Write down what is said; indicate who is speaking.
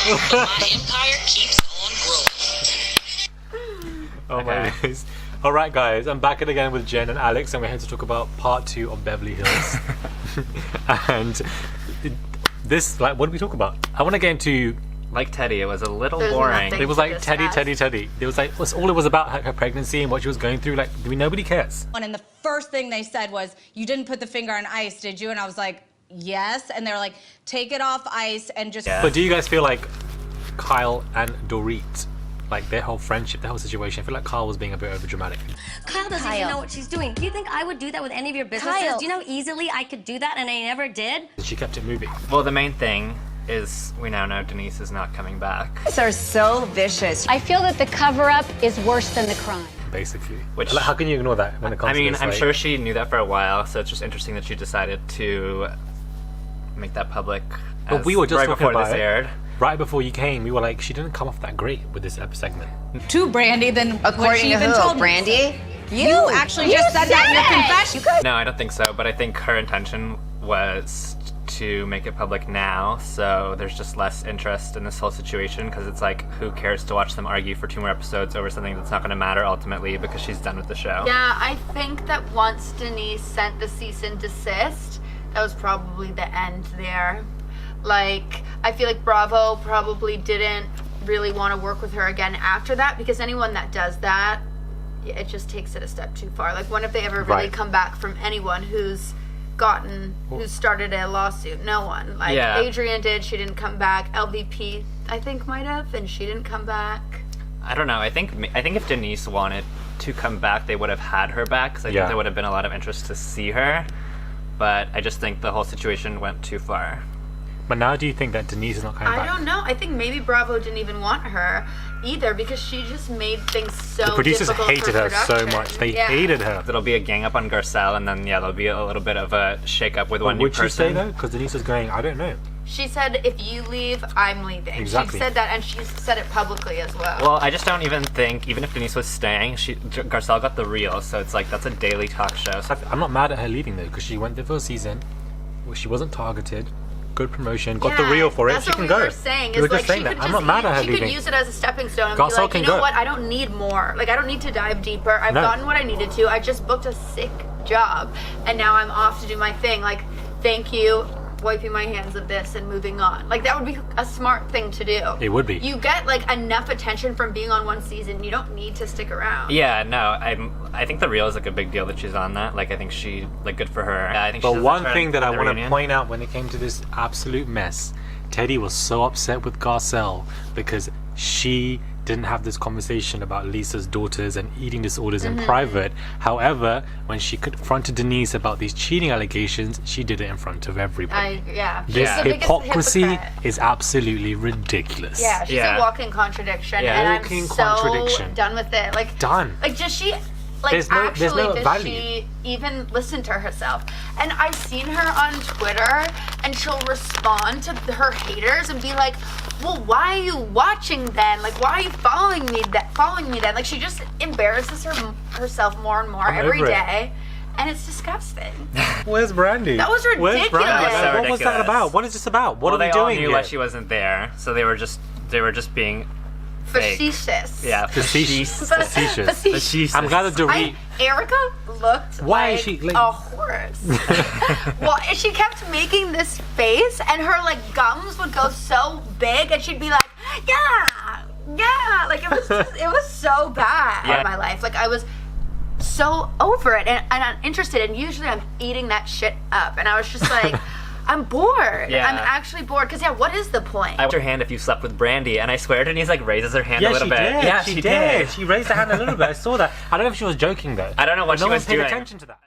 Speaker 1: My empire keeps on growing.
Speaker 2: Oh my days. Alright guys, I'm back again with Jen and Alex, and we're here to talk about part 2 of Beverly Hills. And this, like, what did we talk about? I want to get into...
Speaker 3: Like Teddi, it was a little
Speaker 4: There's
Speaker 3: boring.
Speaker 4: nothing.
Speaker 2: It was like Teddi. It was like, what's all it was about her pregnancy and what she was going through. Like, nobody cares.
Speaker 5: And the first thing they said was, you didn't put the finger on ice, did you? And I was like, yes. And they were like, take it off ice and just...
Speaker 2: But do you guys feel like Kyle and Dorit, like their whole friendship, their whole situation, I feel like Kyle was being a bit overdramatic.
Speaker 6: Kyle doesn't even know what she's doing. Do you think I would do that with any of your businesses?
Speaker 5: Kyle.
Speaker 6: Do you know how easily I could do that and I never did?
Speaker 2: She kept it moving.
Speaker 3: Well, the main thing is we now know Denise is not coming back.
Speaker 4: These are so vicious.
Speaker 7: I feel that the cover-up is worse than the crime.
Speaker 2: Basically.
Speaker 3: Which-
Speaker 2: Like, how can you ignore that when it comes
Speaker 3: I mean,
Speaker 2: to this?
Speaker 3: I'm
Speaker 2: like-
Speaker 3: sure she knew that for a while, so it's just interesting that she decided to make that public.
Speaker 2: But we were just
Speaker 3: right
Speaker 2: talking
Speaker 3: before
Speaker 2: about
Speaker 3: this
Speaker 2: it.
Speaker 3: aired.
Speaker 2: Right before you came, we were like, she didn't come off that great with this segment.
Speaker 5: To Brandy than what
Speaker 4: According
Speaker 5: she
Speaker 4: to
Speaker 5: even
Speaker 4: who?
Speaker 5: told me.
Speaker 4: Brandy?
Speaker 5: You actually just said that in your confession.
Speaker 3: No, I don't think so, but I think her intention was to make it public now, so there's just less interest in this whole situation, because it's like, who cares to watch them argue for 2 more episodes over something that's not going to matter ultimately because she's done with the show.
Speaker 8: Yeah, I think that once Denise sent the cease and desist, that was probably the end there. Like, I feel like Bravo probably didn't really want to work with her again after that, because anyone that does that, it just takes it a step too far. Like, when have they ever really
Speaker 2: Right.
Speaker 8: come back from anyone who's started a lawsuit? No one. Like,
Speaker 3: Yeah.
Speaker 8: Adrian did, she didn't come back. LVP, I think, might have, and she didn't come back.
Speaker 3: I don't know. I think if Denise wanted to come back, they would have had her back, because I
Speaker 2: Yeah.
Speaker 3: think there would have been a lot of interest to see her. But I just think the whole situation went too far.
Speaker 2: But now do you think that Denise is not coming back?
Speaker 8: I don't know. I think maybe Bravo didn't even want her either, because she just made things so
Speaker 2: The producers
Speaker 8: difficult
Speaker 2: hated
Speaker 8: for
Speaker 2: her so
Speaker 8: production.
Speaker 2: much. They
Speaker 8: Yeah.
Speaker 2: hated her.
Speaker 3: There'll be a gang up on Garcelle, and then there'll be a little bit of a shake up with one new
Speaker 2: Would she
Speaker 3: person.
Speaker 2: say though? Because Denise was going, I don't know.
Speaker 8: She said, if you leave, I'm leaving.
Speaker 2: Exactly.
Speaker 8: She said that, and she said it publicly as well.
Speaker 3: Well, I just don't even think, even if Denise was staying, Garcelle got the reel, so it's like, that's a daily talk show. So
Speaker 2: I'm not mad at her leaving though, because she went there for a season. Well, she wasn't targeted. Good promotion. Got the reel for it.
Speaker 8: That's
Speaker 2: She
Speaker 8: what
Speaker 2: can
Speaker 8: we
Speaker 2: go.
Speaker 8: were saying.
Speaker 2: We
Speaker 8: Is
Speaker 2: were
Speaker 8: like
Speaker 2: just saying
Speaker 8: she
Speaker 2: that.
Speaker 8: could
Speaker 2: I'm
Speaker 8: just
Speaker 2: not mad at her
Speaker 8: she
Speaker 2: leaving.
Speaker 8: could use it as a stepping stone and
Speaker 2: Garcelle
Speaker 8: be like,
Speaker 2: can
Speaker 8: you know
Speaker 2: go.
Speaker 8: what? I don't need more. Like, I don't need to dive deeper. I've
Speaker 2: No.
Speaker 8: gotten what I needed to. I just booked a sick job, and now I'm off to do my thing. Like, thank you. Wiping my hands of this and moving on. Like, that would be a smart thing to do.
Speaker 2: It would be.
Speaker 8: You get like enough attention from being on one season. You don't need to stick around.
Speaker 3: yeah, no, I think the reel is like a big deal that she's on that. Like, I think she, like, good for her. Yeah, I think
Speaker 2: But
Speaker 3: she's
Speaker 2: one
Speaker 3: trying
Speaker 2: thing that I
Speaker 3: the
Speaker 2: want to
Speaker 3: reunion.
Speaker 2: point out when it came to this absolute mess, Teddi was so upset with Garcelle because she didn't have this conversation about Lisa's daughters and eating disorders in private. However, when she confronted Denise about these cheating allegations, she did it in front of everybody.
Speaker 8: Yeah.
Speaker 2: This
Speaker 8: She's the biggest
Speaker 2: hypocrisy
Speaker 8: hypocrite.
Speaker 2: is absolutely ridiculous.
Speaker 8: Yeah, she's
Speaker 3: Yeah.
Speaker 8: a walking contradiction,
Speaker 3: Yeah.
Speaker 8: and
Speaker 2: Walking
Speaker 8: I'm so
Speaker 2: contradiction.
Speaker 8: done with it. Like,
Speaker 2: Done.
Speaker 8: Like, does she? Like,
Speaker 2: There's no
Speaker 8: actually, does
Speaker 2: value.
Speaker 8: she even listen to herself? And I've seen her on Twitter, and she'll respond to her haters and be like, "Well, why are you watching then? Like, why are you following me? Then, like, she just embarrasses herself more and more
Speaker 2: I'm
Speaker 8: every
Speaker 2: over it.
Speaker 8: day." And it's disgusting.
Speaker 2: Where's Brandy?
Speaker 8: That was
Speaker 2: Where's
Speaker 8: ridiculous.
Speaker 2: Brandy?
Speaker 8: That was
Speaker 3: so
Speaker 2: What was that
Speaker 3: ridiculous.
Speaker 2: about? What is this about? What
Speaker 3: Well,
Speaker 2: are we
Speaker 3: they all
Speaker 2: doing
Speaker 3: knew
Speaker 2: here?
Speaker 3: that she wasn't there, so they were just being fake.
Speaker 8: Facetious.
Speaker 3: Yeah,
Speaker 2: Facetious.
Speaker 3: facetious.
Speaker 2: Facetious. I'm glad that Dorit...
Speaker 8: Erica looked
Speaker 2: Why
Speaker 8: like,
Speaker 2: is she, like-
Speaker 8: a horse. Well, and she kept making this face, and her like gums would go so big, and she'd be like, yeah, like it was so bad
Speaker 3: Yeah.
Speaker 8: in my life. Like, I was so over it and uninterested, and usually I'm eating that shit up, and I was just like, I'm bored.
Speaker 3: Yeah.
Speaker 8: I'm actually bored, because what is the point?
Speaker 3: I want your hand if you slept with Brandy, and I swear Denise like raises her hand a little bit.
Speaker 2: Did.
Speaker 3: Yeah,
Speaker 2: she did. She raised her hand a little bit. I saw that. I don't know if she was joking though.
Speaker 3: I don't know what
Speaker 2: no
Speaker 3: she
Speaker 2: one
Speaker 3: was
Speaker 2: paid
Speaker 3: doing.
Speaker 2: attention to that.